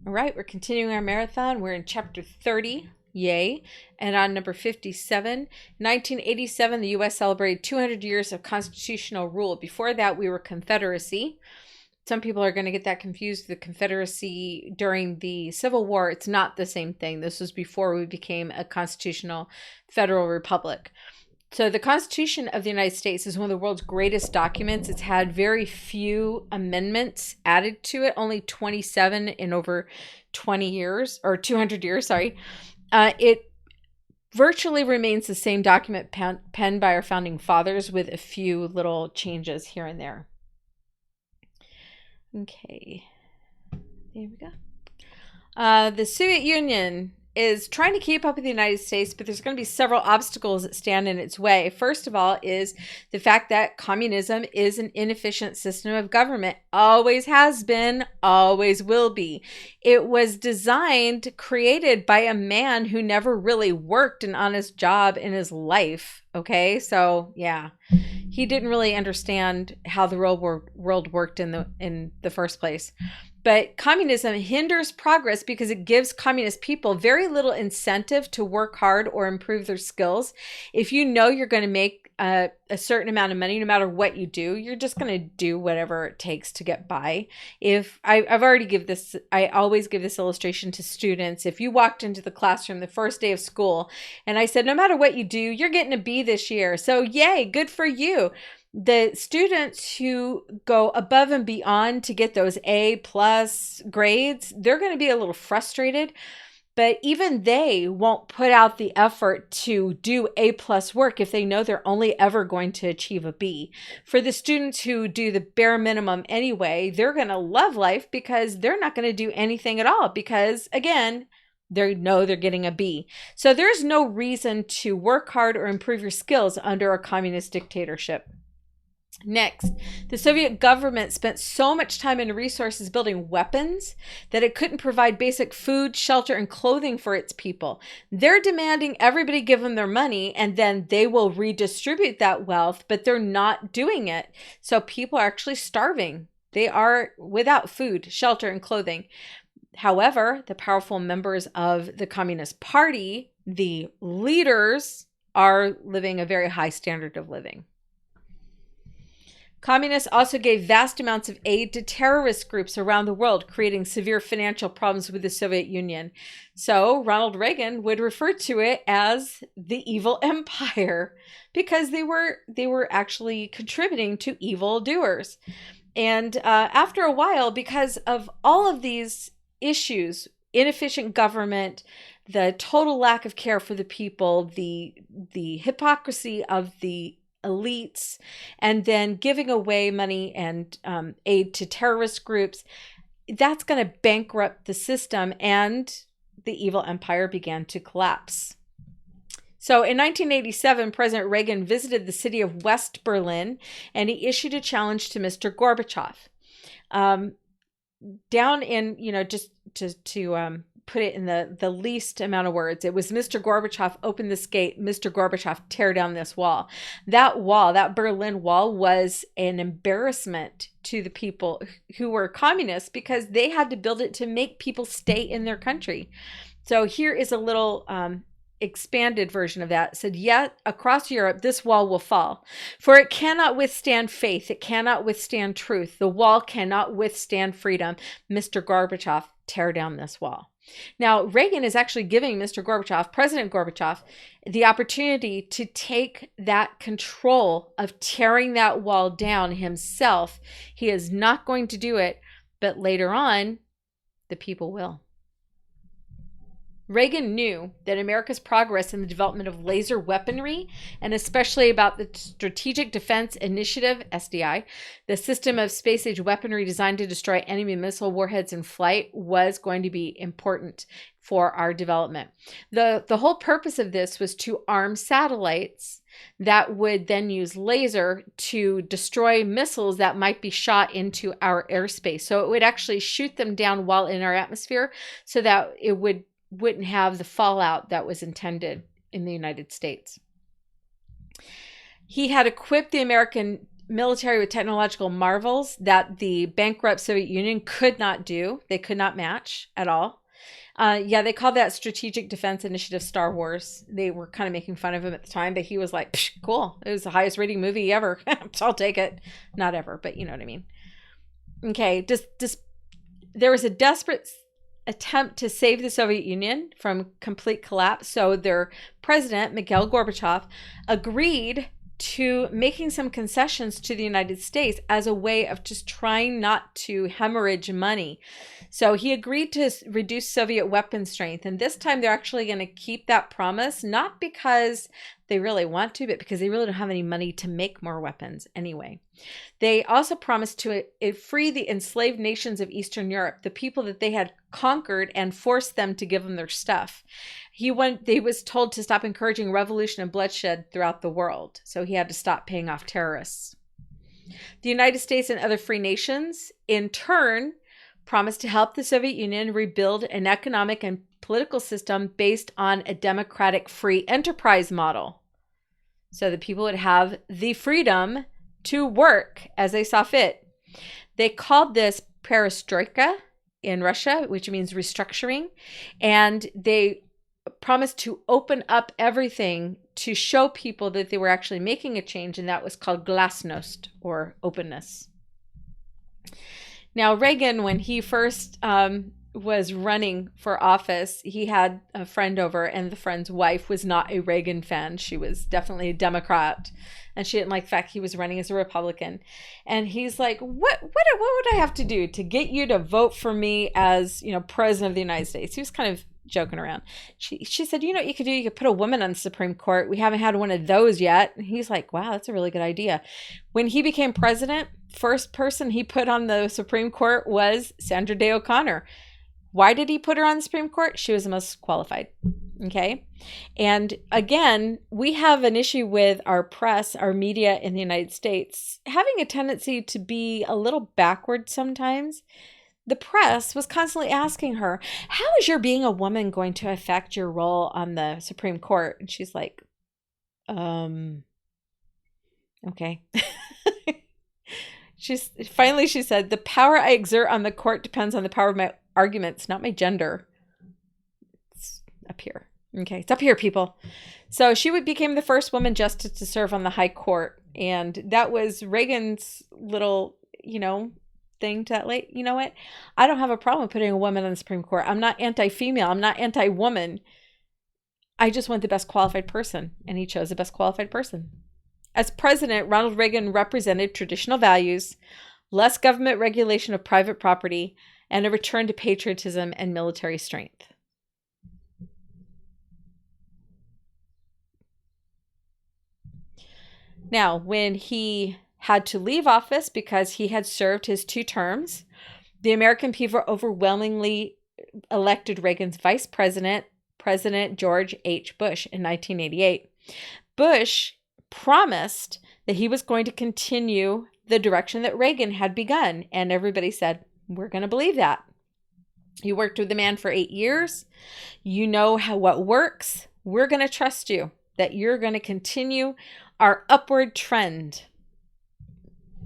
All right, we're continuing our marathon. We're in chapter 30, yay. And on number 57, 1987, the U.S. celebrated 200 years of constitutional rule. Before that, we were Confederacy. Some people are going to get that confused. The Confederacy during the Civil War, it's not the same thing. This was before we became a constitutional federal republic. So the Constitution of the United States is one of the world's greatest documents. It's had very few amendments added to it, only 27 in over 20 years, or 200 years, sorry. It virtually remains the same document penned by our founding fathers with a few little changes here and there. Okay, there we go. The Soviet Union is trying to keep up with the United States, but there's going to be several obstacles that stand in its way. First of all is the fact that communism is an inefficient system of government. Always has been, always will be. It was designed, created by a man who never really worked an honest job in his life. Okay, so yeah, he didn't really understand how the world worked in the first place. But communism hinders progress because it gives communist people very little incentive to work hard or improve their skills. If you know you're going to make a certain amount of money, no matter what you do, you're just going to do whatever it takes to get by. If I've already I always give this illustration to students. If you walked into the classroom the first day of school and I said, no matter what you do, you're getting a B this year. So yay, good for you. The students who go above and beyond to get those A+ grades, they're going to be a little frustrated, but even they won't put out the effort to do A+ work if they know they're only ever going to achieve a B. For the students who do the bare minimum anyway, they're going to love life because they're not going to do anything at all because, again, they know they're getting a B. So there's no reason to work hard or improve your skills under a communist dictatorship. Next, the Soviet government spent so much time and resources building weapons that it couldn't provide basic food, shelter, and clothing for its people. They're demanding everybody give them their money and then they will redistribute that wealth, but they're not doing it. So people are actually starving. They are without food, shelter, and clothing. However, the powerful members of the Communist Party, the leaders, are living a very high standard of living. Communists also gave vast amounts of aid to terrorist groups around the world, creating severe financial problems with the Soviet Union. So Ronald Reagan would refer to it as the evil empire because they were actually contributing to evil doers. And after a while, because of all of these issues, inefficient government, the total lack of care for the people, the hypocrisy of the elites, and then giving away money and aid to terrorist groups, that's going to bankrupt the system, and the evil empire began to collapse. So in 1987, President Reagan visited the city of West Berlin, and he issued a challenge to Mr. Gorbachev. Down in, just to put it in the least amount of words, it was Mr. Gorbachev, open this gate, Mr. Gorbachev, tear down this wall. That wall, that Berlin Wall, was an embarrassment to the people who were communists because they had to build it to make people stay in their country. So here is a little expanded version of that. It said, yet across Europe, this wall will fall, for it cannot withstand faith. It cannot withstand truth. The wall cannot withstand freedom. Mr. Gorbachev, tear down this wall. Now, Reagan is actually giving Mr. Gorbachev, President Gorbachev, the opportunity to take that control of tearing that wall down himself. He is not going to do it, but later on, the people will. Reagan knew that America's progress in the development of laser weaponry, and especially about the Strategic Defense Initiative, SDI, the system of space-age weaponry designed to destroy enemy missile warheads in flight, was going to be important for our development. The whole purpose of this was to arm satellites that would then use laser to destroy missiles that might be shot into our airspace. So it would actually shoot them down while in our atmosphere so that it wouldn't have the fallout that was intended in the United States. He had equipped the American military with technological marvels that the bankrupt Soviet Union could not do. They could not match at all. Yeah, they called that Strategic Defense Initiative Star Wars. They were kind of making fun of him at the time, but he was like, cool. It was the highest rating movie ever. So I'll take it. Not ever, but you know what I mean. Okay, there was a desperate attempt to save the Soviet Union from complete collapse. So their president, Mikhail Gorbachev, agreed to making some concessions to the United States as a way of just trying not to hemorrhage money. So he agreed to reduce Soviet weapon strength. And this time they're actually going to keep that promise, not because they really want to, but because they really don't have any money to make more weapons anyway. They also promised to free the enslaved nations of Eastern Europe, the people that they had conquered, and forced them to give them their stuff. He was told to stop encouraging revolution and bloodshed throughout the world. So he had to stop paying off terrorists. The United States and other free nations, in turn, promised to help the Soviet Union rebuild an economic and political system based on a democratic free enterprise model. So the people would have the freedom to work as they saw fit. They called this perestroika in Russia, which means restructuring. And they promised to open up everything to show people that they were actually making a change. And that was called glasnost, or openness. Now, Reagan, when he first was running for office, he had a friend over, and the friend's wife was not a Reagan fan. She was definitely a Democrat, and she didn't like the fact he was running as a Republican. And he's like, what would I have to do to get you to vote for me as, president of the United States? He was kind of joking around. She said, what you could do? You could put a woman on the Supreme Court. We haven't had one of those yet. And he's like, wow, that's a really good idea. When he became president, first person he put on the Supreme Court was Sandra Day O'Connor. Why did he put her on the Supreme Court? She was the most qualified. Okay. And again, we have an issue with our press, our media in the United States, having a tendency to be a little backward sometimes. The press was constantly asking her, how is your being a woman going to affect your role on the Supreme Court? And she's like, okay. She said, the power I exert on the court depends on the power of my arguments, not my gender. It's up here. Okay, it's up here, people. So she became the first woman justice to serve on the high court. And that was Reagan's little, thing to like, you know what? I don't have a problem putting a woman on the Supreme Court. I'm not anti-female. I'm not anti-woman. I just want the best qualified person. And he chose the best qualified person. As president, Ronald Reagan represented traditional values, less government regulation of private property, and a return to patriotism and military strength. Now, when he had to leave office because he had served his 2 terms, the American people overwhelmingly elected Reagan's vice president, President George H. Bush, in 1988. Bush promised that he was going to continue the direction that Reagan had begun, and everybody said, we're going to believe that. You worked with the man for 8 years. You know what works. We're going to trust you that you're going to continue our upward trend.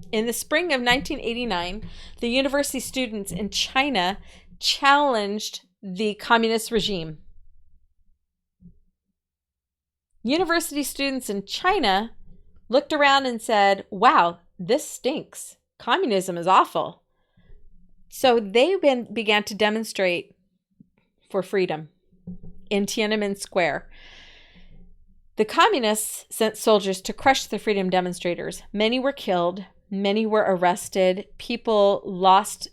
In the spring of 1989, the university students in China challenged the communist regime. University students in China looked around and said, wow, this stinks. Communism is awful. So they began to demonstrate for freedom in Tiananmen Square. The communists sent soldiers to crush the freedom demonstrators. Many were killed. Many were arrested. People lost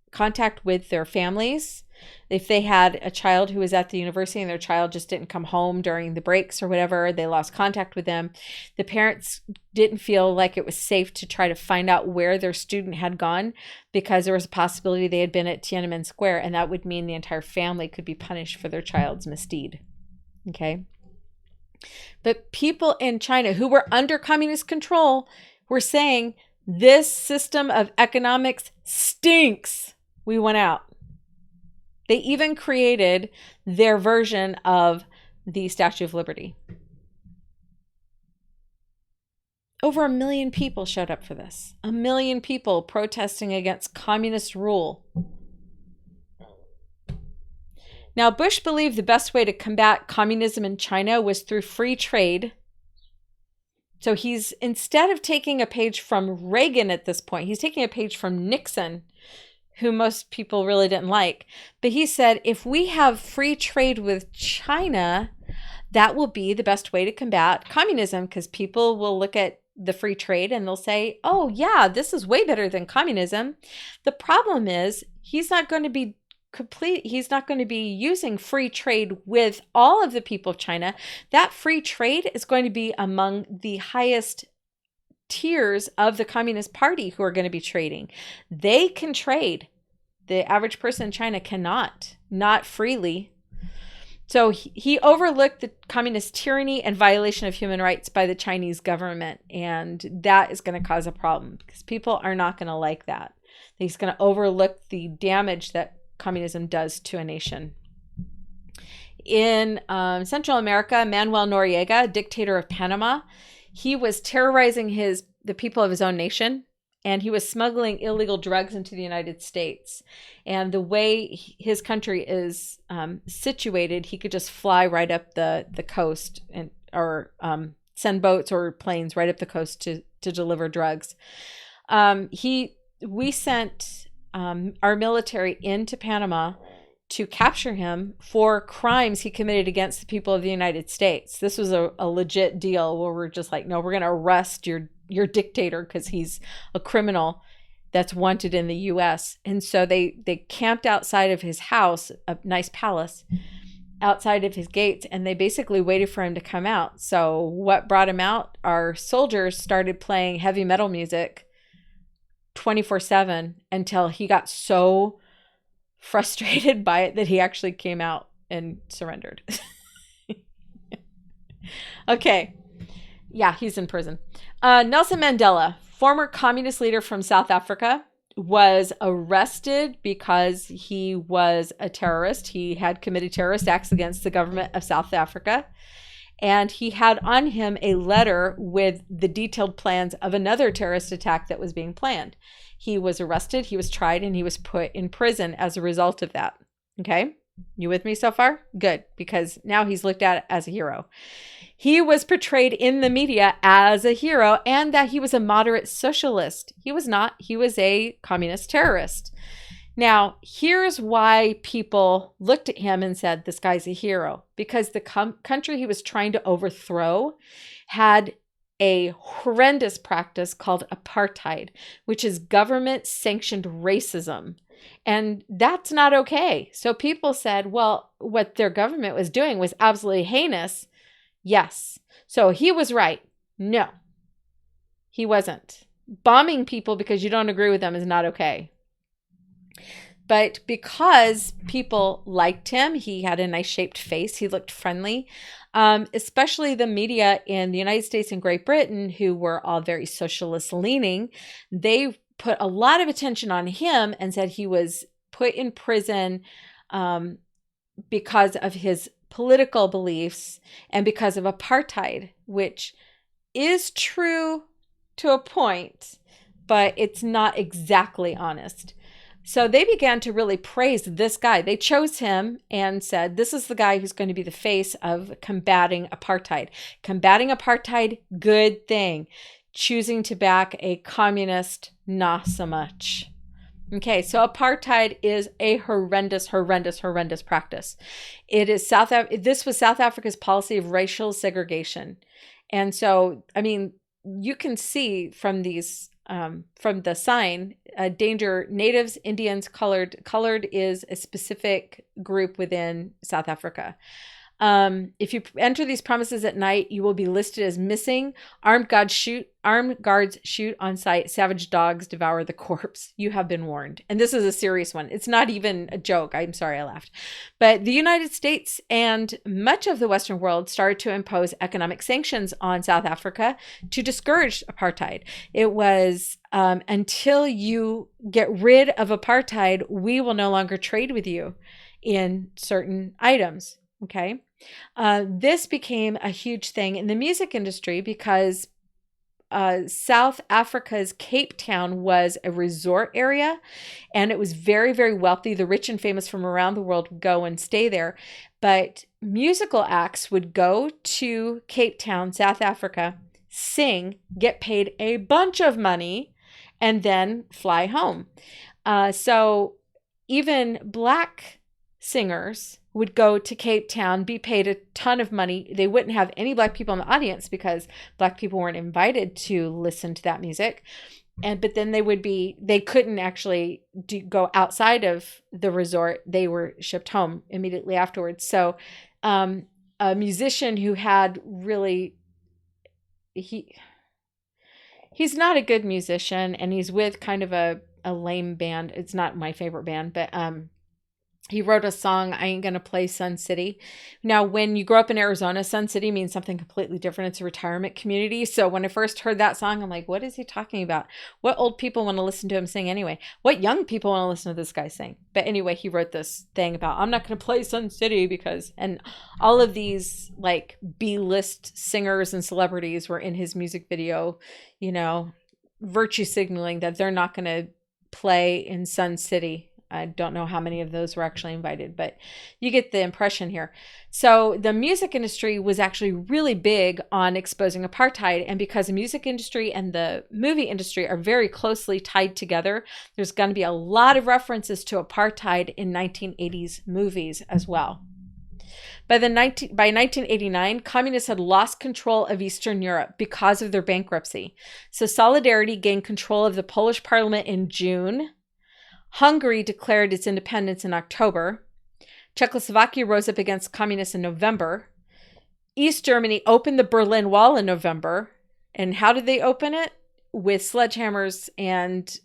contact with their families. If they had a child who was at the university and their child just didn't come home during the breaks or whatever, they lost contact with them. The parents didn't feel like it was safe to try to find out where their student had gone because there was a possibility they had been at Tiananmen Square, and that would mean the entire family could be punished for their child's misdeed. Okay? But people in China who were under communist control were saying, this system of economics stinks. We want out. They even created their version of the Statue of Liberty. Over 1 million people showed up for this. 1 million people protesting against communist rule. Now, Bush believed the best way to combat communism in China was through free trade. So he's, instead of taking a page from Reagan at this point, he's taking a page from Nixon, who most people really didn't like. But he said, if we have free trade with China, that will be the best way to combat communism, because people will look at the free trade and they'll say, oh yeah, this is way better than communism. The problem is he's not going to be using free trade with all of the people of China. That free trade is going to be among the highest tiers of the Communist Party who are going to be trading. They can trade. The average person in China cannot, not freely. So he overlooked the communist tyranny and violation of human rights by the Chinese government. And that is going to cause a problem because people are not going to like that. He's going to overlook the damage that communism does to a nation. In Central America, Manuel Noriega, dictator of Panama, he was terrorizing the people of his own nation. And he was smuggling illegal drugs into the United States. And the way his country is situated, he could just fly right up the coast or send boats or planes right up the coast to deliver drugs. We sent our military into Panama to capture him for crimes he committed against the people of the United States. This was a legit deal where we're just like, no, we're going to arrest your dictator because he's a criminal that's wanted in the U.S. And so they camped outside of his house, a nice palace, outside of his gates, and they basically waited for him to come out. So what brought him out? Our soldiers started playing heavy metal music 24/7 until he got so frustrated by it that he actually came out and surrendered. Okay. Yeah, he's in prison. Nelson Mandela, former communist leader from South Africa, was arrested because he was a terrorist. He had committed terrorist acts against the government of South Africa. And he had on him a letter with the detailed plans of another terrorist attack that was being planned. He was arrested, he was tried, and he was put in prison as a result of that. Okay? You with me so far? Good, because now he's looked at as a hero. He was portrayed in the media as a hero and that he was a moderate socialist. He was not. He was a communist terrorist. Now, here's why people looked at him and said, this guy's a hero. Because the country he was trying to overthrow had a horrendous practice called apartheid, which is government-sanctioned racism. And that's not okay. So people said, well, what their government was doing was absolutely heinous. Yes. So he was right. No, he wasn't. Bombing people because you don't agree with them is not okay. But because people liked him, he had a nice shaped face. He looked friendly. Especially the media in the United States and Great Britain, who were all very socialist leaning, they put a lot of attention on him and said he was put in prison because of his political beliefs and because of apartheid, which is true to a point, but it's not exactly honest. So they began to really praise this guy. They chose him and said, this is the guy who's going to be the face of combating apartheid. Combating apartheid, good thing. Choosing to back a communist, not so much. Okay, so apartheid is a horrendous practice. This was South Africa's policy of racial segregation. And so, I mean, you can see from these from the sign, danger, natives, Indians, colored. Colored is a specific group within South Africa. If you enter these premises at night, you will be listed as missing. Armed guards shoot on sight. Savage dogs devour the corpse. You have been warned. And this is a serious one. It's not even a joke. I'm sorry I laughed. But the United States and much of the Western world started to impose economic sanctions on South Africa to discourage apartheid. It was until you get rid of apartheid, we will no longer trade with you in certain items. Okay. This became a huge thing in the music industry because South Africa's Cape Town was a resort area, and it was very, very wealthy. The rich and famous from around the world would go and stay there. But musical acts would go to Cape Town, South Africa, sing, get paid a bunch of money, and then fly home. So even Black singers would go to Cape Town, be paid a ton of money. They wouldn't have any Black people in the audience because Black people weren't invited to listen to that music. But then they couldn't actually go outside of the resort. They were shipped home immediately afterwards. So a musician who had really, he's not a good musician, and he's with kind of a lame band. It's not my favorite band, but he wrote a song, I Ain't Gonna Play Sun City. Now, when you grow up in Arizona, Sun City means something completely different. It's a retirement community. So when I first heard that song, I'm like, what is he talking about? What old people want to listen to him sing anyway? What young people want to listen to this guy sing? But anyway, he wrote this thing about, I'm not going to play Sun City because, and all of these like B-list singers and celebrities were in his music video, you know, virtue signaling that they're not going to play in Sun City. I don't know how many of those were actually invited, but you get the impression here. So the music industry was actually really big on exposing apartheid. And because the music industry and the movie industry are very closely tied together, there's going to be a lot of references to apartheid in 1980s movies as well. By 1989, communists had lost control of Eastern Europe because of their bankruptcy. So Solidarity gained control of the Polish parliament in June. Hungary declared its independence in October. Czechoslovakia rose up against communists in November. East Germany opened the Berlin Wall in November. And how did they open it? With sledgehammers and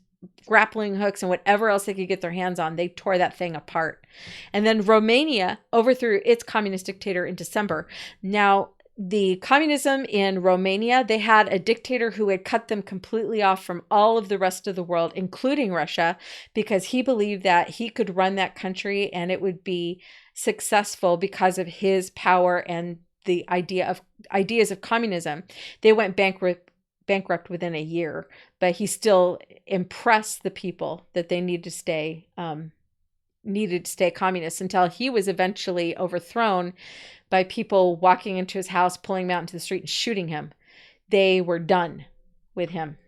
grappling hooks and whatever else they could get their hands on. They tore that thing apart. And then Romania overthrew its communist dictator in December. Now, the communism in Romania, they had a dictator who had cut them completely off from all of the rest of the world, including Russia, because he believed that he could run that country and it would be successful because of his power and the ideas of communism. They went bankrupt within a year, but he still impressed the people that they needed to stay communist until he was eventually overthrown by people walking into his house, pulling him out into the street and shooting him. They were done with him.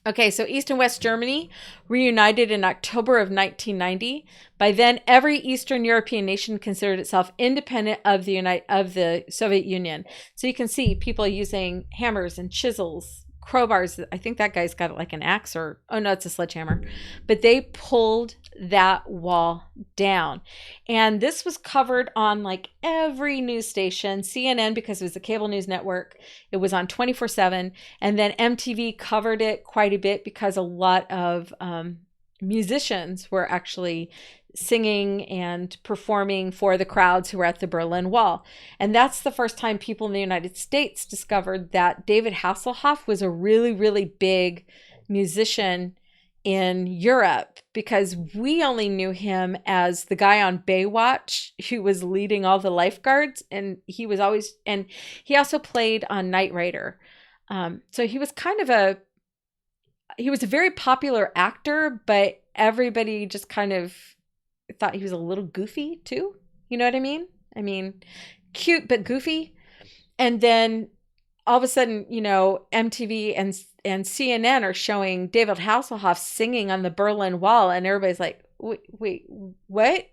Okay, so East and West Germany reunited in October of 1990. By then, every Eastern European nation considered itself independent of the Soviet Union. So you can see people using hammers and chisels, crowbars. I think that guy's got like an axe oh no, it's a sledgehammer. But they pulled that wall down. And this was covered on like every news station, CNN, because it was a cable news network. It was on 24/7. And then MTV covered it quite a bit because a lot of musicians were actually singing and performing for the crowds who were at the Berlin Wall. And that's the first time people in the United States discovered that David Hasselhoff was a really, really big musician in Europe, because we only knew him as the guy on Baywatch who was leading all the lifeguards. And he also played on Knight Rider. So he was he was a very popular actor, but everybody just kind of thought he was a little goofy too. You know what I mean? I mean, cute, but goofy. And then all of a sudden, you know, MTV and CNN are showing David Hasselhoff singing on the Berlin Wall. And everybody's like, wait, what?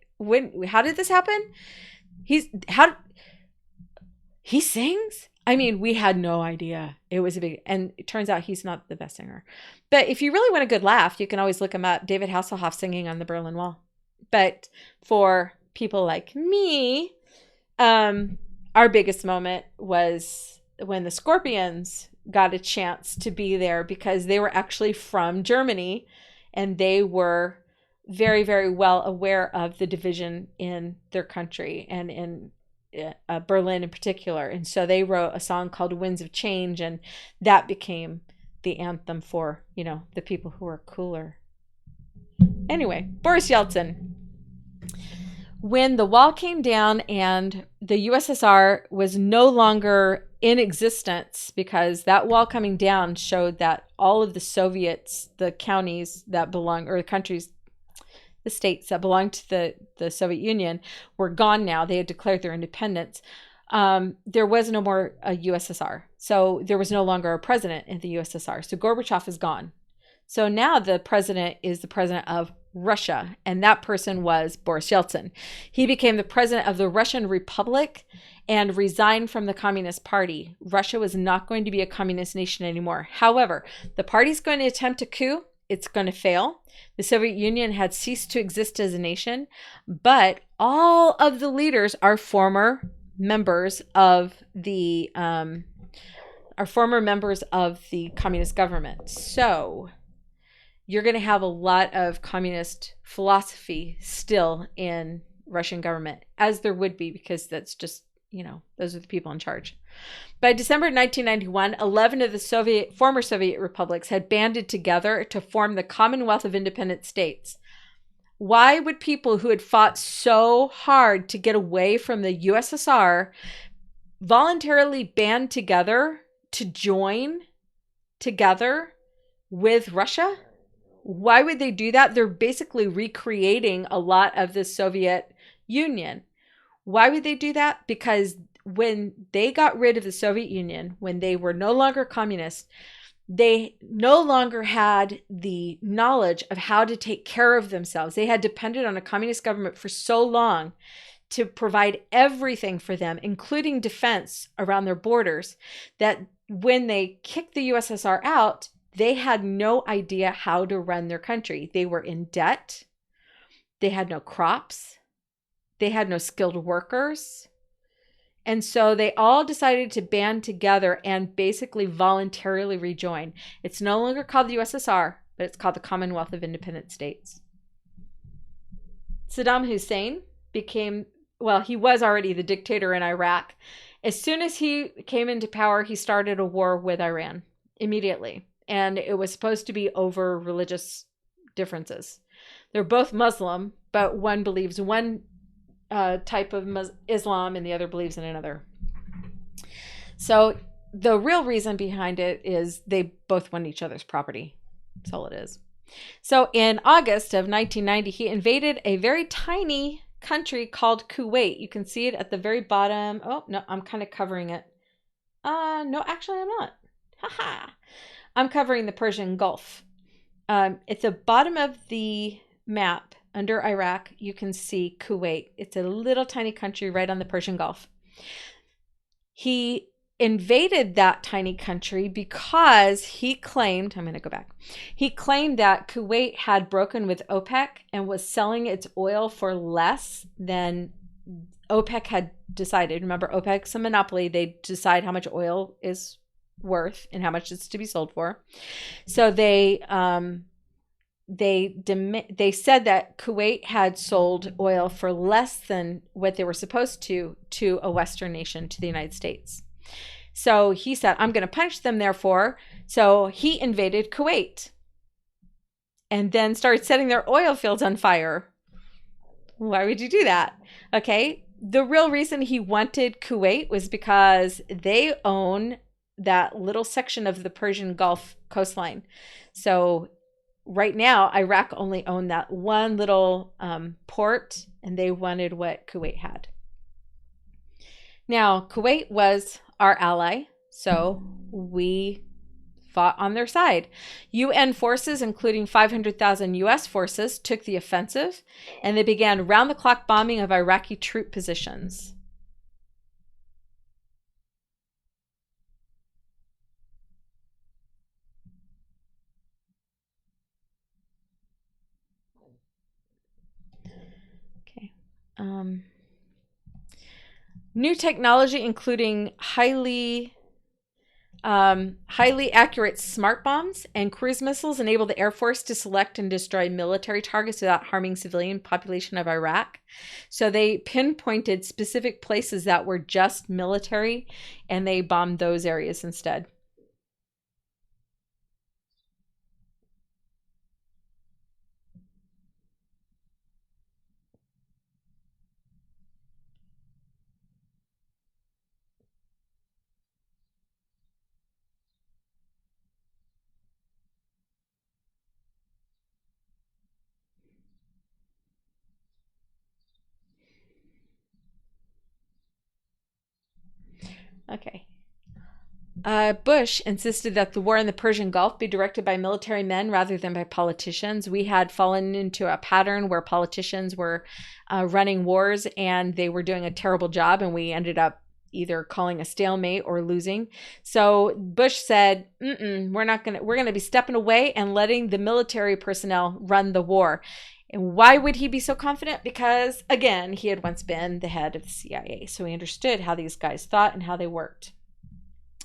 How did this happen? He sings? I mean, we had no idea. It was and it turns out he's not the best singer. But if you really want a good laugh, you can always look him up. David Hasselhoff singing on the Berlin Wall. But for people like me, our biggest moment was when the Scorpions got a chance to be there, because they were actually from Germany and they were very, very well aware of the division in their country and in Berlin in particular. And so they wrote a song called Winds of Change, and that became the anthem for, you know, the people who are cooler. Anyway, Boris Yeltsin. When the wall came down and the USSR was no longer in existence, because that wall coming down showed that all of the Soviets, the counties that belong, or the countries, the states that belonged to the Soviet Union, were gone now. They had declared their independence. There was no more a USSR. So there was no longer a president in the USSR. So Gorbachev is gone. So now the president is the president of Russia, and that person was Boris Yeltsin. He became the president of the Russian Republic and resigned from the Communist Party. Russia was not going to be a communist nation anymore. However, the party's going to attempt a coup. It's going to fail. The Soviet Union had ceased to exist as a nation, but all of the leaders are former members of the communist government. So you're going to have a lot of communist philosophy still in Russian government, as there would be, because that's just, those are the people in charge. By December 1991, 11 of the former Soviet republics had banded together to form the Commonwealth of Independent States. Why would people who had fought so hard to get away from the USSR voluntarily band together to join together with Russia? Why would they do that? They're basically recreating a lot of the Soviet Union. Why would they do that? Because when they got rid of the Soviet Union, when they were no longer communist, they no longer had the knowledge of how to take care of themselves. They had depended on a communist government for so long to provide everything for them, including defense around their borders, that when they kicked the USSR out, they had no idea how to run their country. They were in debt. They had no crops. They had no skilled workers. And so they all decided to band together and basically voluntarily rejoin. It's no longer called the USSR, but it's called the Commonwealth of Independent States. Saddam Hussein he was already the dictator in Iraq. As soon as he came into power, he started a war with Iran immediately. And it was supposed to be over religious differences. They're both Muslim, but one believes one type of Islam and the other believes in another. So the real reason behind it is they both want each other's property. That's all it is. So in August of 1990, he invaded a very tiny country called Kuwait. You can see it at the very bottom. Oh, no, I'm kind of covering it. No, actually I'm not. Haha. I'm covering the Persian Gulf. At the bottom of the map under Iraq, you can see Kuwait. It's a little tiny country right on the Persian Gulf. He invaded that tiny country because he claimed that Kuwait had broken with OPEC and was selling its oil for less than OPEC had decided. Remember, OPEC's a monopoly. They decide how much oil is worth and how much it's to be sold for. So they said that Kuwait had sold oil for less than what they were supposed to a Western nation, to the United States. So he said, I'm going to punish them, therefore. So he invaded Kuwait and then started setting their oil fields on fire. Why would you do that? Okay. The real reason he wanted Kuwait was because they own that little section of the Persian Gulf coastline. So right now, Iraq only owned that one little port, and they wanted what Kuwait had. Now, Kuwait was our ally, so we fought on their side. UN forces, including 500,000 US forces, took the offensive, and they began round-the-clock bombing of Iraqi troop positions. New technology, including highly accurate smart bombs and cruise missiles, enabled the Air Force to select and destroy military targets without harming civilian population of Iraq. So they pinpointed specific places that were just military, and they bombed those areas instead. Okay. Bush insisted that the war in the Persian Gulf be directed by military men rather than by politicians. We had fallen into a pattern where politicians were running wars and they were doing a terrible job, and we ended up either calling a stalemate or losing. So Bush said, we're gonna be stepping away and letting the military personnel run the war. And why would he be so confident? Because, again, he had once been the head of the CIA, so he understood how these guys thought and how they worked.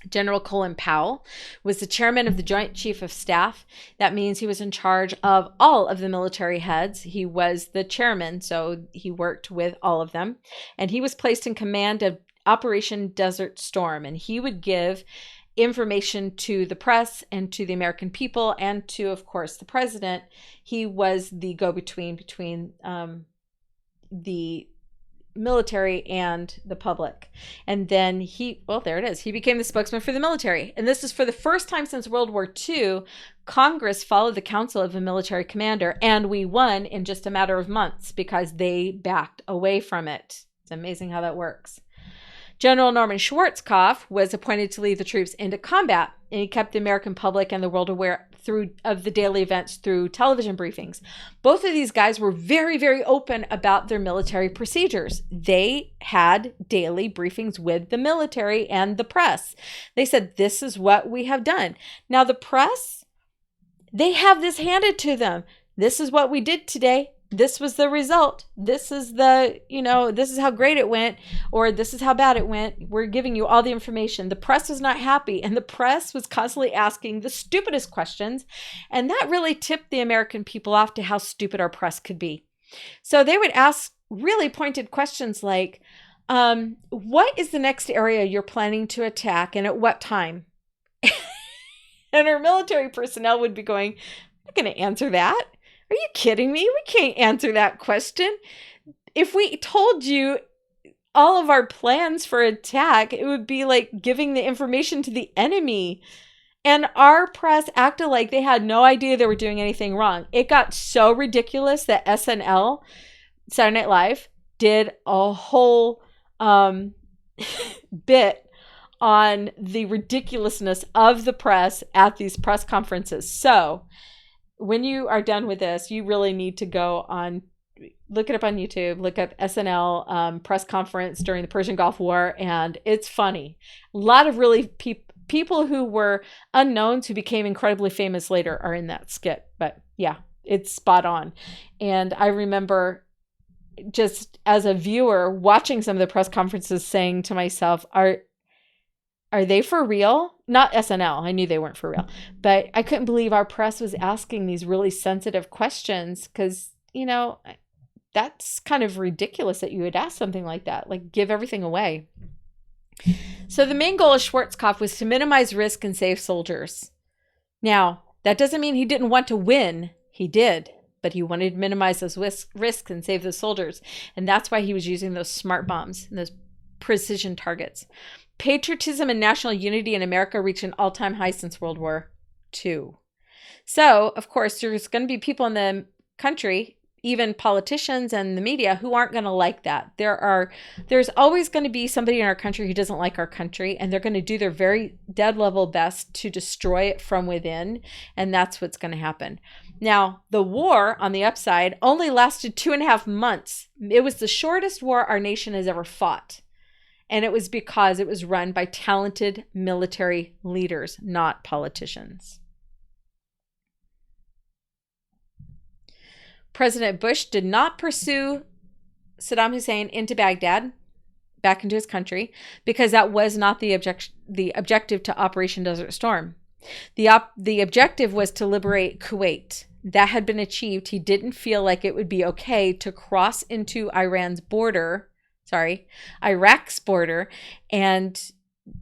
General Colin Powell was the chairman of the Joint Chief of Staff. That means he was in charge of all of the military heads. He was the chairman, so he worked with all of them. And he was placed in command of Operation Desert Storm. And he would give information to the press and to the American people and to, of course, the president. He was the go-between between the military and the public. And then there it is. He became the spokesman for the military. And this is for the first time since World War II, Congress followed the counsel of a military commander, and we won in just a matter of months because they backed away from it. It's amazing how that works. General Norman Schwarzkopf was appointed to lead the troops into combat, and he kept the American public and the world aware of the daily events through television briefings. Both of these guys were very, very open about their military procedures. They had daily briefings with the military and the press. They said, this is what we have done. Now, the press, they have this handed to them. This is what we did today. This was the result. This is this is how great it went, or this is how bad it went. We're giving you all the information. The press was not happy, and the press was constantly asking the stupidest questions, and that really tipped the American people off to how stupid our press could be. So they would ask really pointed questions like, what is the next area you're planning to attack, and at what time? And our military personnel would be going, I'm not going to answer that. Are you kidding me? We can't answer that question. If we told you all of our plans for attack, it would be like giving the information to the enemy. And our press acted like they had no idea they were doing anything wrong. It got so ridiculous that SNL, Saturday Night Live, did a whole bit on the ridiculousness of the press at these press conferences. So when you are done with this, you really need to go on, look it up on YouTube, look up SNL press conference during the Persian Gulf War, and it's funny. A lot of really people who were unknowns who became incredibly famous later are in that skit. But yeah, it's spot on. And I remember just as a viewer watching some of the press conferences saying to myself, are they for real? Not SNL. I knew they weren't for real. But I couldn't believe our press was asking these really sensitive questions because, that's kind of ridiculous that you would ask something like that, like give everything away. So the main goal of Schwarzkopf was to minimize risk and save soldiers. Now, that doesn't mean he didn't want to win. He did. But he wanted to minimize those risks and save the soldiers. And that's why he was using those smart bombs and those precision targets. Patriotism and national unity in America reached an all-time high since World War II. So, of course, there's going to be people in the country, even politicians and the media, who aren't going to like that. There's always going to be somebody in our country who doesn't like our country, and they're going to do their very dead level best to destroy it from within, and that's what's going to happen. Now, the war, on the upside, only lasted 2.5 months. It was the shortest war our nation has ever fought. And it was because it was run by talented military leaders, not politicians. President Bush did not pursue Saddam Hussein into Baghdad, back into his country, because that was not the objective to Operation Desert Storm. The objective was to liberate Kuwait. That had been achieved. He didn't feel like it would be okay to cross into Iraq's border and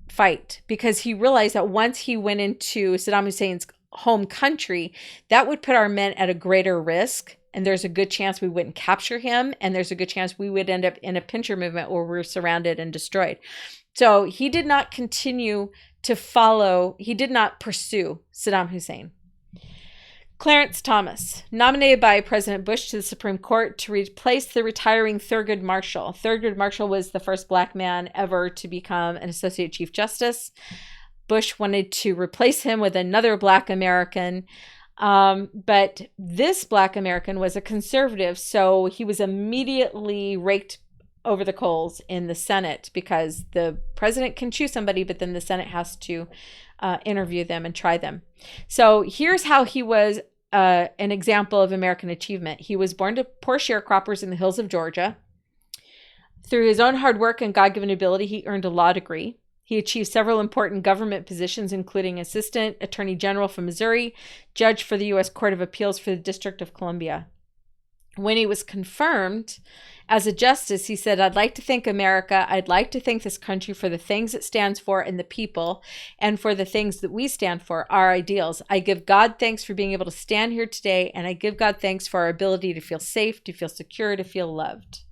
fight, because he realized that once he went into Saddam Hussein's home country, that would put our men at a greater risk, and there's a good chance we wouldn't capture him, and there's a good chance we would end up in a pincher movement where we're surrounded and destroyed. So he did not pursue Saddam Hussein. Clarence Thomas, nominated by President Bush to the Supreme Court to replace the retiring Thurgood Marshall. Thurgood Marshall was the first Black man ever to become an Associate Chief Justice. Bush wanted to replace him with another Black American, but this Black American was a conservative, so he was immediately raked over the coals in the Senate because the president can choose somebody, but then the Senate has to interview them and try them. So here's how he was an example of American achievement. He was born to poor sharecroppers in the hills of Georgia. Through his own hard work and God-given ability, he earned a law degree. He achieved several important government positions, including Assistant Attorney General for Missouri, Judge for the U.S. Court of Appeals for the District of Columbia. When he was confirmed as a justice, he said, "I'd like to thank America. I'd like to thank this country for the things it stands for and the people, and for the things that we stand for, our ideals. I give God thanks for being able to stand here today, and I give God thanks for our ability to feel safe, to feel secure, to feel loved."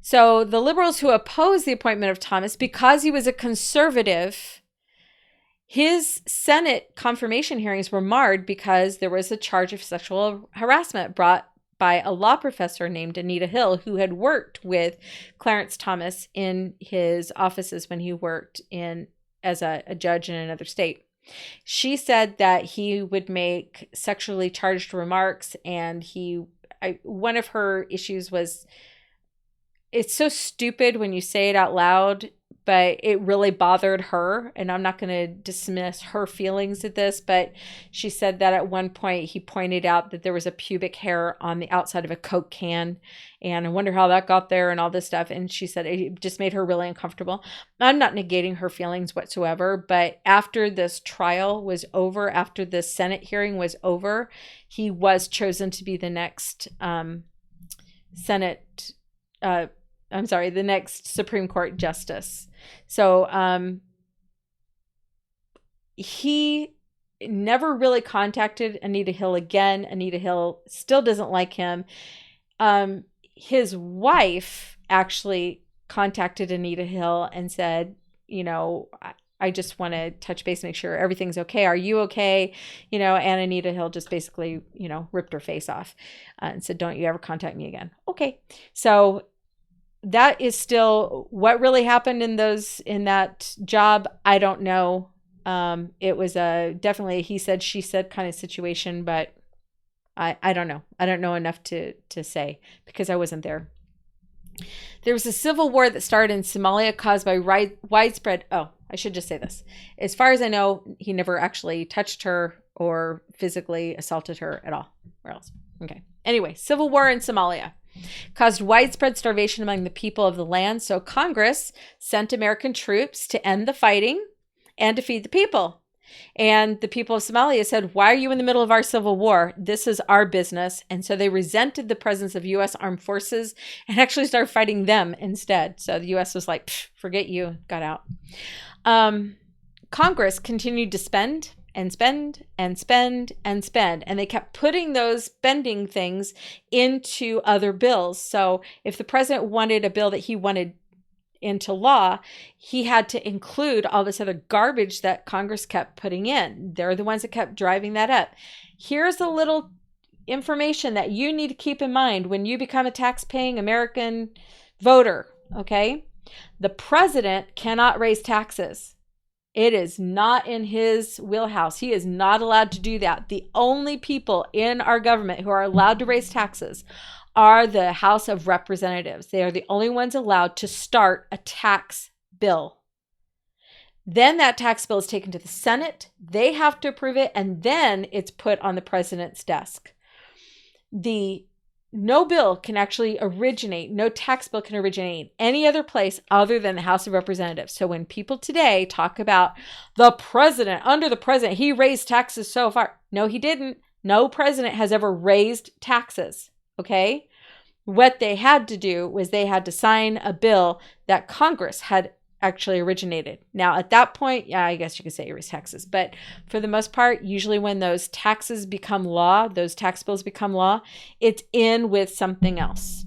So the liberals who opposed the appointment of Thomas, because he was a conservative, his Senate confirmation hearings were marred because there was a charge of sexual harassment brought by a law professor named Anita Hill, who had worked with Clarence Thomas in his offices when he worked as a judge in another state. She said that he would make sexually charged remarks, and one of her issues was, it's so stupid when you say it out loud, but it really bothered her. And I'm not going to dismiss her feelings at this, but she said that at one point he pointed out that there was a pubic hair on the outside of a Coke can. And I wonder how that got there and all this stuff. And she said it just made her really uncomfortable. I'm not negating her feelings whatsoever, but after this trial was over, after the Senate hearing was over, he was chosen to be the next the next Supreme Court justice. So he never really contacted Anita Hill again. Anita Hill still doesn't like him. His wife actually contacted Anita Hill and said, I just want to touch base, make sure everything's okay. Are you okay? And Anita Hill just basically, ripped her face off and said, don't you ever contact me again. Okay. So that is still what really happened in that job. I don't know. It was definitely a he said, she said kind of situation, but I don't know. I don't know enough to say because I wasn't there. There was a civil war that started in Somalia caused by widespread. Oh, I should just say this. As far as I know, he never actually touched her or physically assaulted her at all. Where else? Okay. Anyway, civil war in Somalia caused widespread starvation among the people of the land. So Congress sent American troops to end the fighting and to feed the people. And the people of Somalia said, why are you in the middle of our civil war? This is our business. And so they resented the presence of U.S. armed forces and actually started fighting them instead. So the U.S. was like, forget you, got out. Congress continued to spend and spend and spend and spend. And they kept putting those spending things into other bills. So if the president wanted a bill that he wanted into law, he had to include all this other garbage that Congress kept putting in. They're the ones that kept driving that up. Here's a little information that you need to keep in mind when you become a tax-paying American voter, okay? The president cannot raise taxes. It is not in his wheelhouse. He is not allowed to do that. The only people in our government who are allowed to raise taxes are the House of Representatives. They are the only ones allowed to start a tax bill. Then that tax bill is taken to the Senate. They have to approve it, and then it's put on the president's desk. No bill can actually originate, no tax bill can originate any other place other than the House of Representatives. So when people today talk about the president, under the president, he raised taxes so far. No, he didn't. No president has ever raised taxes, okay? What they had to do was they had to sign a bill that Congress had actually originated. Now, at that point, yeah, I guess you could say it was taxes. But for the most part, usually when those taxes become law, those tax bills become law, it's in with something else.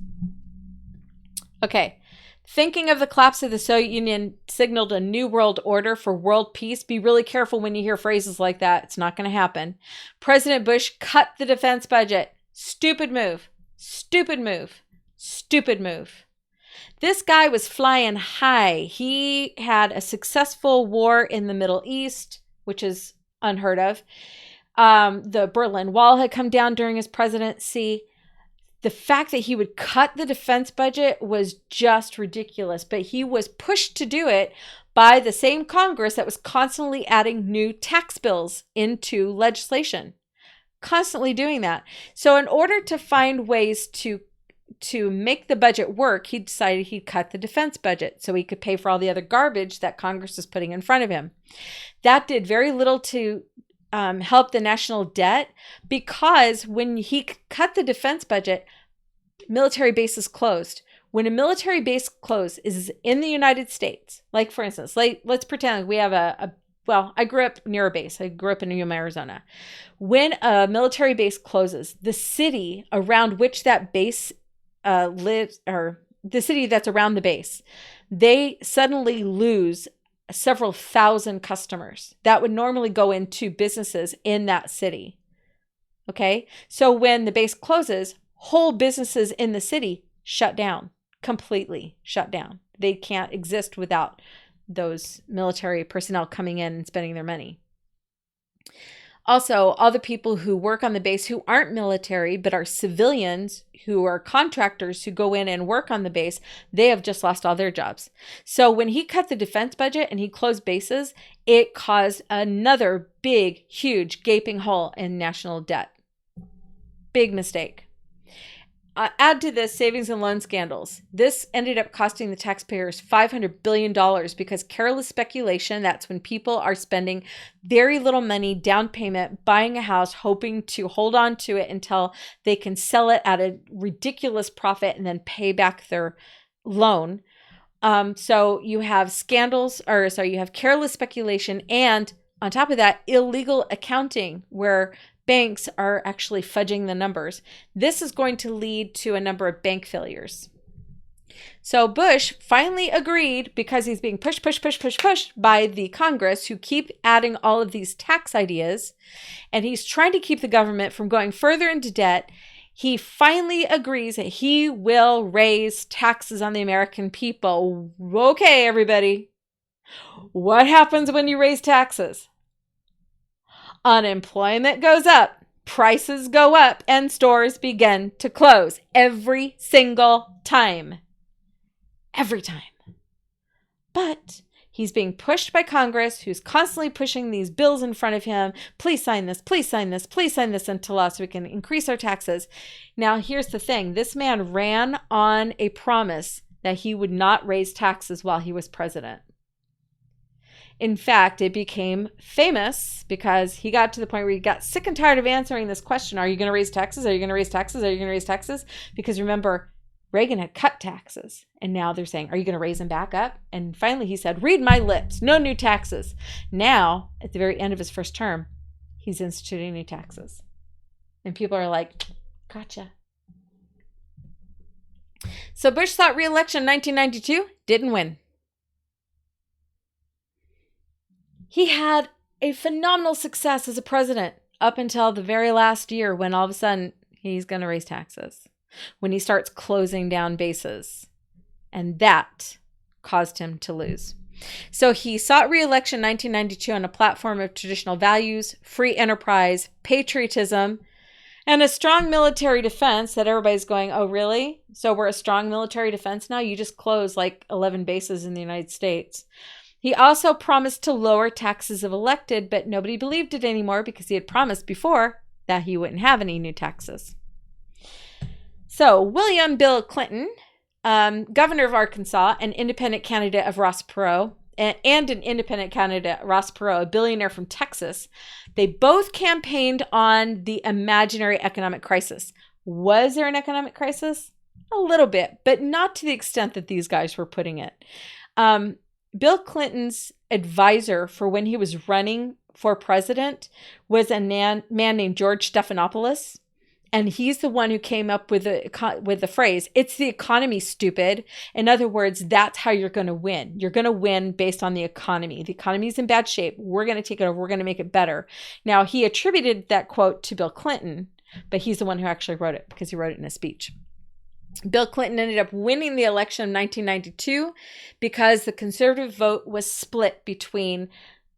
Okay. Thinking of the collapse of the Soviet Union signaled a new world order for world peace. Be really careful when you hear phrases like that. It's not going to happen. President Bush cut the defense budget. Stupid move. Stupid move. Stupid move. This guy was flying high. He had a successful war in the Middle East, which is unheard of. The Berlin Wall had come down during his presidency. The fact that he would cut the defense budget was just ridiculous, but he was pushed to do it by the same Congress that was constantly adding new tax bills into legislation, constantly doing that. So in order to find ways to make the budget work, he decided he'd cut the defense budget so he could pay for all the other garbage that Congress was putting in front of him. That did very little to help the national debt, because when he cut the defense budget, military bases closed. When a military base is in the United States, like for instance, let's pretend like we have I grew up near a base. I grew up in Yuma, Arizona. When a military base closes, the city around which that base lives, or the city that's around the base, they suddenly lose several thousand customers that would normally go into businesses in that city. Okay? So when the base closes, whole businesses in the city shut down, completely shut down. They can't exist without those military personnel coming in and spending their money. Also, all the people who work on the base who aren't military but are civilians, who are contractors who go in and work on the base, they have just lost all their jobs. So when he cut the defense budget and he closed bases, it caused another big, huge gaping hole in national debt. Big mistake. Add to this savings and loan scandals. This ended up costing the taxpayers $500 billion because careless speculation, that's when people are spending very little money, down payment, buying a house, hoping to hold on to it until they can sell it at a ridiculous profit and then pay back their loan. So you have you have careless speculation, and on top of that, illegal accounting, where banks are actually fudging the numbers. This is going to lead to a number of bank failures. So Bush finally agreed, because he's being pushed by the Congress, who keep adding all of these tax ideas, and he's trying to keep the government from going further into debt. He finally agrees that he will raise taxes on the American people. Okay, everybody. What happens when you raise taxes? Unemployment goes up, prices go up, and stores begin to close every single time. Every time. But he's being pushed by Congress, who's constantly pushing these bills in front of him. Please sign this, please sign this, please sign this into law so we can increase our taxes. Now, here's the thing. This man ran on a promise that he would not raise taxes while he was president. In fact, it became famous because he got to the point where he got sick and tired of answering this question. Are you going to raise taxes? Are you going to raise taxes? Are you going to raise taxes? Because remember, Reagan had cut taxes, and now they're saying, are you going to raise them back up? And finally he said, read my lips, no new taxes. Now, at the very end of his first term, he's instituting new taxes. And people are like, gotcha. So Bush sought re-election in 1992, didn't win. He had a phenomenal success as a president up until the very last year, when all of a sudden he's going to raise taxes, when he starts closing down bases. And that caused him to lose. So he sought re-election in 1992 on a platform of traditional values, free enterprise, patriotism, and a strong military defense that everybody's going, oh, really? So we're a strong military defense now? You just closed like 11 bases in the United States. He also promised to lower taxes if elected, but nobody believed it anymore because he had promised before that he wouldn't have any new taxes. So William Bill Clinton, governor of Arkansas, an independent candidate of Ross Perot, and an independent candidate, Ross Perot, a billionaire from Texas, they both campaigned on the imaginary economic crisis. Was there an economic crisis? A little bit, but not to the extent that these guys were putting it. Bill Clinton's advisor for when he was running for president was a man named George Stephanopoulos. And he's the one who came up with the phrase, "It's the economy, stupid." In other words, that's how you're going to win. You're going to win based on the economy. The economy is in bad shape. We're going to take it over. We're going to make it better. Now, he attributed that quote to Bill Clinton, but he's the one who actually wrote it because he wrote it in a speech. Bill Clinton ended up winning the election in 1992 because the conservative vote was split between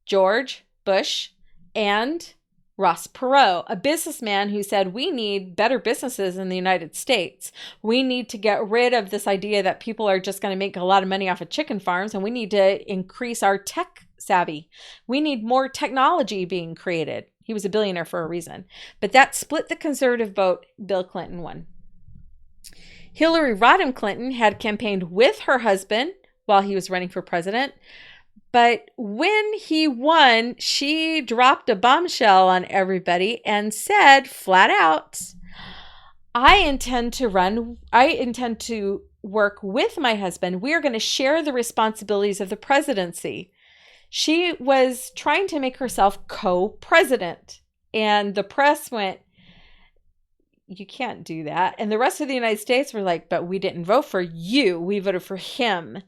George Bush and Ross Perot, a businessman who said, we need better businesses in the United States. We need to get rid of this idea that people are just going to make a lot of money off of chicken farms, and we need to increase our tech savvy. We need more technology being created. He was a billionaire for a reason. But that split the conservative vote. Bill Clinton won. Hillary Rodham Clinton had campaigned with her husband while he was running for president. But when he won, she dropped a bombshell on everybody and said flat out, I intend to work with my husband. We are going to share the responsibilities of the presidency. She was trying to make herself co-president. And the press went, you can't do that. And the rest of the United States were like, but we didn't vote for you. We voted for him.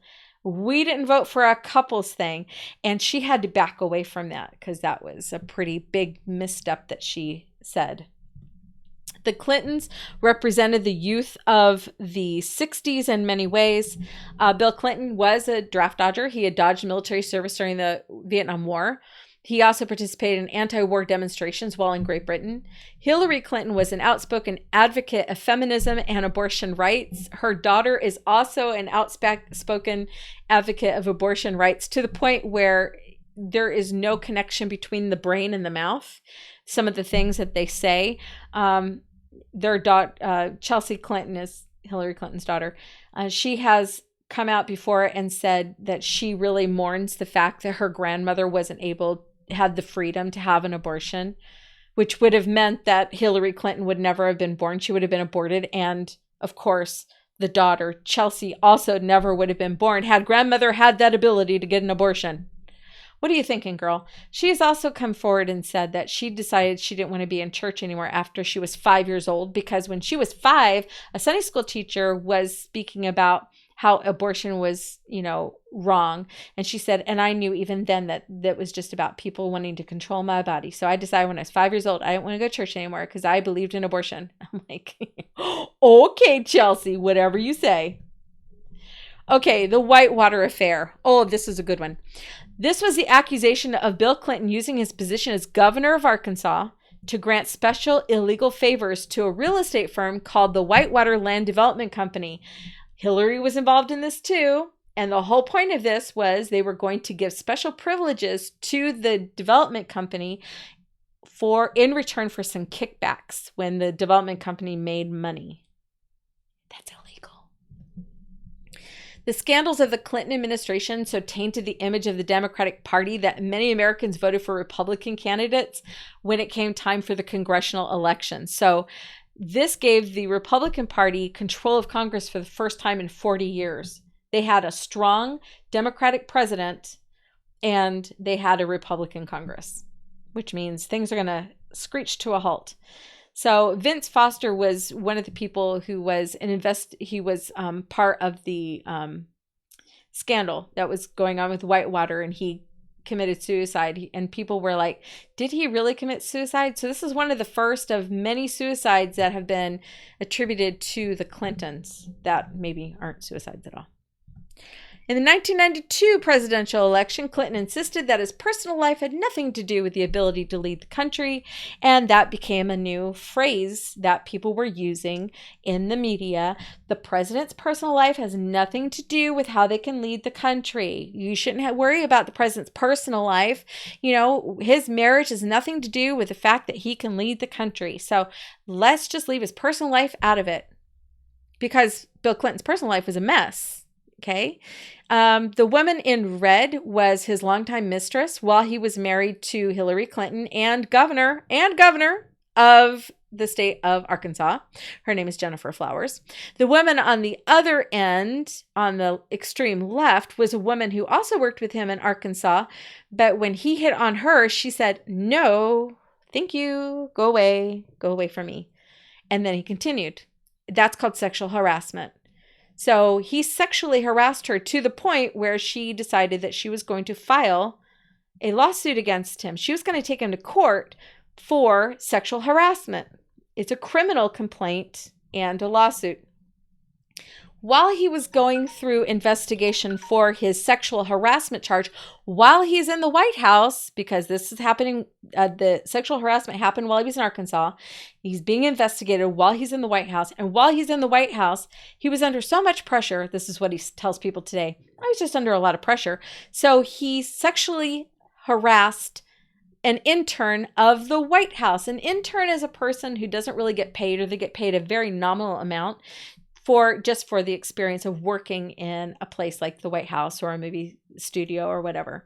We didn't vote for a couples thing. And she had to back away from that because that was a pretty big misstep that she said. The Clintons represented the youth of the 60s in many ways. Bill Clinton was a draft dodger. He had dodged military service during the Vietnam War. He also participated in anti-war demonstrations while in Great Britain. Hillary Clinton was an outspoken advocate of feminism and abortion rights. Her daughter is also an outspoken advocate of abortion rights to the point where there is no connection between the brain and the mouth. Some of the things that they say. Their daughter, Chelsea Clinton, is Hillary Clinton's daughter. She has come out before and said that she really mourns the fact that her grandmother had the freedom to have an abortion, which would have meant that Hillary Clinton would never have been born. She would have been aborted. And of course, the daughter, Chelsea, also never would have been born had grandmother had that ability to get an abortion. What are you thinking, girl? She has also come forward and said that she decided she didn't want to be in church anymore after she was 5 years old, because when she was 5, a Sunday school teacher was speaking about how abortion was, wrong. And she said, and I knew even then that was just about people wanting to control my body. So I decided when I was 5 years old, I didn't want to go to church anymore because I believed in abortion. I'm like, okay, Chelsea, whatever you say. Okay, the Whitewater affair. Oh, this is a good one. This was the accusation of Bill Clinton using his position as governor of Arkansas to grant special illegal favors to a real estate firm called the Whitewater Land Development Company. Hillary was involved in this too. And the whole point of this was they were going to give special privileges to the development company in return for some kickbacks when the development company made money. That's illegal. The scandals of the Clinton administration so tainted the image of the Democratic Party that many Americans voted for Republican candidates when it came time for the congressional election. So this gave the Republican Party control of Congress for the first time in 40 years. They had a strong Democratic president and they had a Republican Congress, which means things are going to screech to a halt. So Vince Foster was one of the people who was part of the scandal that was going on with Whitewater, and he committed suicide. And people were like, did he really commit suicide? So this is one of the first of many suicides that have been attributed to the Clintons that maybe aren't suicides at all. In the 1992 presidential election, Clinton insisted that his personal life had nothing to do with the ability to lead the country, and that became a new phrase that people were using in the media. The president's personal life has nothing to do with how they can lead the country. You shouldn't worry about the president's personal life. His marriage has nothing to do with the fact that he can lead the country. So let's just leave his personal life out of it, because Bill Clinton's personal life was a mess. Okay. The woman in red was his longtime mistress while he was married to Hillary Clinton and governor of the state of Arkansas. Her name is Gennifer Flowers. The woman on the other end, on the extreme left, was a woman who also worked with him in Arkansas. But when he hit on her, she said, no, thank you. Go away from me. And then he continued. That's called sexual harassment. So he sexually harassed her to the point where she decided that she was going to file a lawsuit against him. She was going to take him to court for sexual harassment. It's a criminal complaint and a lawsuit. While he was going through investigation for his sexual harassment charge, while he's in the White House, because this is happening, the sexual harassment happened while he was in Arkansas. He's being investigated while he's in the White House. And while he's in the White House, he was under so much pressure. This is what he tells people today. I was just under a lot of pressure. So he sexually harassed an intern of the White House. An intern is a person who doesn't really get paid, or they get paid a very nominal amount for the experience of working in a place like the White House or a movie studio or whatever.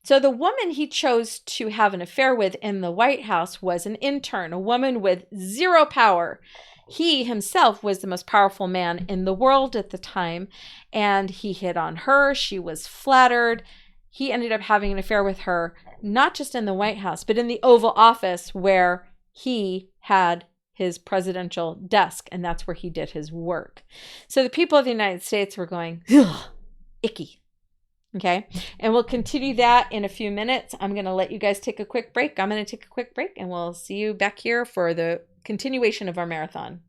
So the woman he chose to have an affair with in the White House was an intern, a woman with zero power. He himself was the most powerful man in the world at the time, and he hit on her. She was flattered. He ended up having an affair with her, not just in the White House, but in the Oval Office, where he had his presidential desk, and that's where he did his work. So the people of the United States were going, ugh, icky. Okay, and we'll continue that in a few minutes. I'm going to let you guys take a quick break. I'm going to take a quick break, and we'll see you back here for the continuation of our marathon.